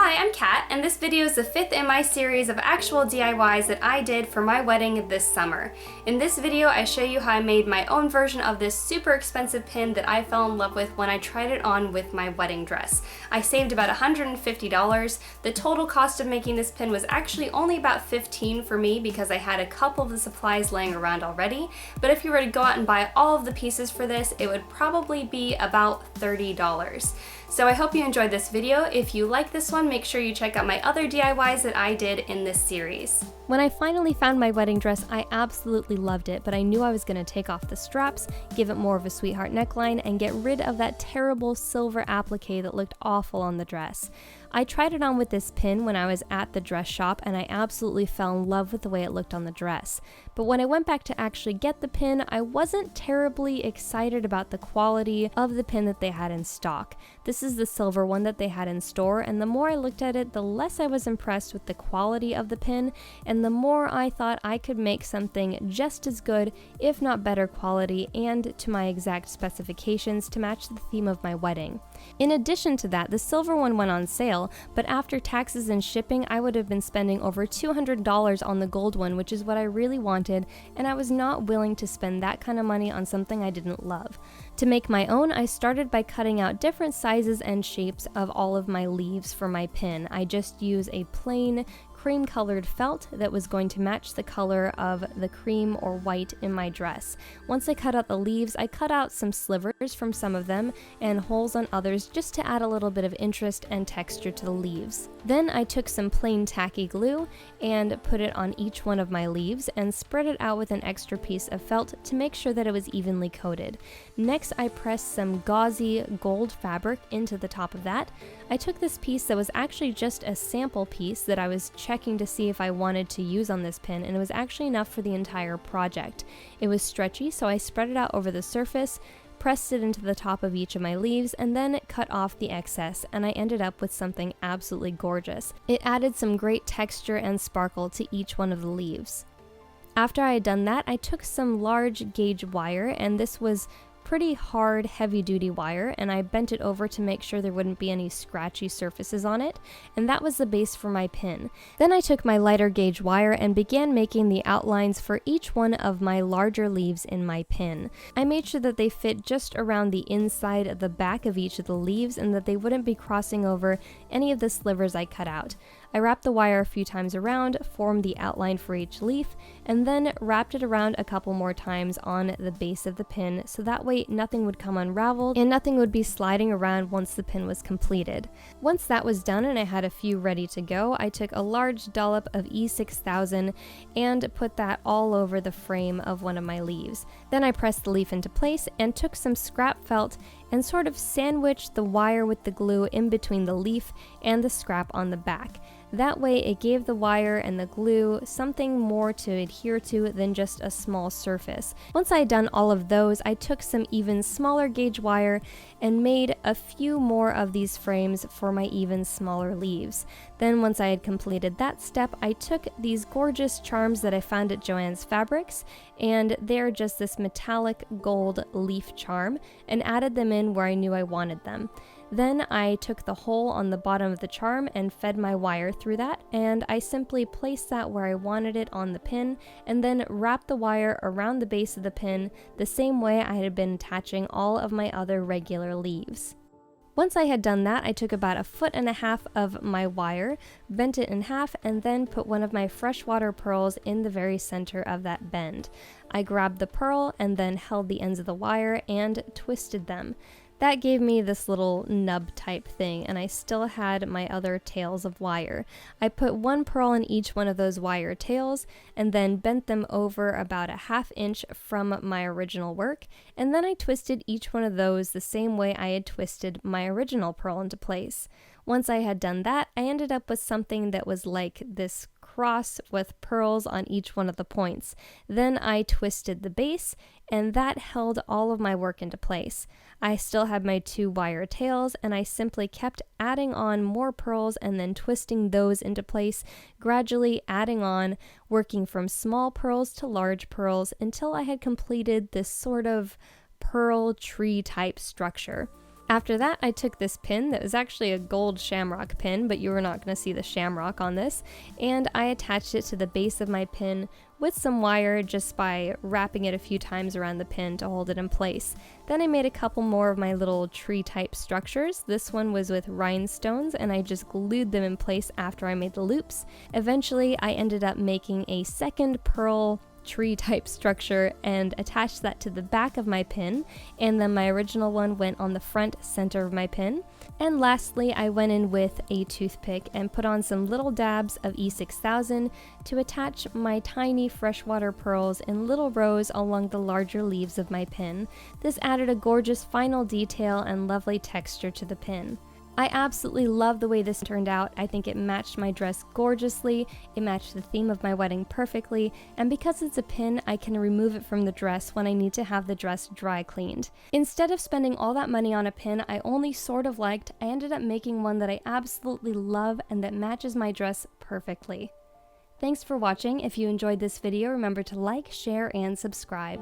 Hi, I'm Kat, and this video is the 5th in my series of actual DIYs that I did for my wedding this summer. In this video, I show you how I made my own version of this super expensive pin that I fell in love with when I tried it on with my wedding dress. I saved about $150. The total cost of making this pin was actually only about $15 for me because I had a couple of the supplies laying around already, but if you were to go out and buy all of the pieces for this, it would probably be about $30. So I hope you enjoyed this video. If you like this one, make sure you check out my other DIYs that I did in this series. When I finally found my wedding dress, I absolutely loved it, but I knew I was going to take off the straps, give it more of a sweetheart neckline, and get rid of that terrible silver applique that looked awful on the dress. I tried it on with this pin when I was at the dress shop, and I absolutely fell in love with the way it looked on the dress. But when I went back to actually get the pin, I wasn't terribly excited about the quality of the pin that they had in stock. This is the silver one that they had in store, and the more I looked at it, the less I was impressed with the quality of the pin, and the more I thought I could make something just as good, if not better quality, and to my exact specifications to match the theme of my wedding. In addition to that, the silver one went on sale, but after taxes and shipping, I would have been spending over $200 on the gold one, which is what I really wanted, and I was not willing to spend that kind of money on something I didn't love. To make my own, I started by cutting out different sizes and shapes of all of my leaves for my pin. I just use a plain cream colored felt that was going to match the color of the cream or white in my dress. Once I cut out the leaves, I cut out some slivers from some of them and holes on others just to add a little bit of interest and texture to the leaves. Then I took some plain tacky glue and put it on each one of my leaves and spread it out with an extra piece of felt to make sure that it was evenly coated. Next, I pressed some gauzy gold fabric into the top of that. I took this piece that was actually just a sample piece that I was checking to see if I wanted to use on this pin, and it was actually enough for the entire project. It was stretchy, so I spread it out over the surface, pressed it into the top of each of my leaves, and then cut off the excess, and I ended up with something absolutely gorgeous. It added some great texture and sparkle to each one of the leaves. After I had done that, I took some large gauge wire, and this was pretty hard, heavy-duty wire, and I bent it over to make sure there wouldn't be any scratchy surfaces on it, and that was the base for my pin. Then I took my lighter gauge wire and began making the outlines for each one of my larger leaves in my pin. I made sure that they fit just around the inside of the back of each of the leaves and that they wouldn't be crossing over any of the slivers I cut out. I wrapped the wire a few times around, formed the outline for each leaf, and then wrapped it around a couple more times on the base of the pin so that way nothing would come unraveled and nothing would be sliding around once the pin was completed. Once that was done and I had a few ready to go, I took a large dollop of E6000 and put that all over the frame of one of my leaves. Then I pressed the leaf into place and took some scrap felt and sort of sandwiched the wire with the glue in between the leaf and the scrap on the back. That way it gave the wire and the glue something more to adhere to than just a small surface. Once I had done all of those, I took some even smaller gauge wire and made a few more of these frames for my even smaller leaves. Then once I had completed that step, I took these gorgeous charms that I found at Joann's Fabrics, and they're just this metallic gold leaf charm, and added them in where I knew I wanted them. Then I took the hole on the bottom of the charm and fed my wire through that, and I simply placed that where I wanted it on the pin, and then wrapped the wire around the base of the pin the same way I had been attaching all of my other regular leaves. Once I had done that, I took about 1.5 feet of my wire, bent it in half, and then put one of my freshwater pearls in the very center of that bend. I grabbed the pearl and then held the ends of the wire and twisted them. That gave me this little nub type thing, and I still had my other tails of wire. I put one pearl in each one of those wire tails and then bent them over about 1/2 inch from my original work, and then I twisted each one of those the same way I had twisted my original pearl into place. Once I had done that, I ended up with something that was like this cross with pearls on each one of the points. Then I twisted the base, and that held all of my work into place. I still had my 2 wire tails, and I simply kept adding on more pearls and then twisting those into place, gradually adding on, working from small pearls to large pearls until I had completed this sort of pearl tree type structure. After that, I took this pin that was actually a gold shamrock pin, but you were not going to see the shamrock on this, and I attached it to the base of my pin with some wire just by wrapping it a few times around the pin to hold it in place. Then I made a couple more of my little tree type structures. This one was with rhinestones, and I just glued them in place after I made the loops. Eventually, I ended up making a second pearl tree type structure and attached that to the back of my pin, and then my original one went on the front center of my pin. And lastly, I went in with a toothpick and put on some little dabs of E6000 to attach my tiny freshwater pearls in little rows along the larger leaves of my pin. This added a gorgeous final detail and lovely texture to the pin. I absolutely love the way this turned out. I think it matched my dress gorgeously, it matched the theme of my wedding perfectly, and because it's a pin, I can remove it from the dress when I need to have the dress dry cleaned. Instead of spending all that money on a pin I only sort of liked, I ended up making one that I absolutely love and that matches my dress perfectly. Thanks for watching. If you enjoyed this video, remember to like, share, and subscribe.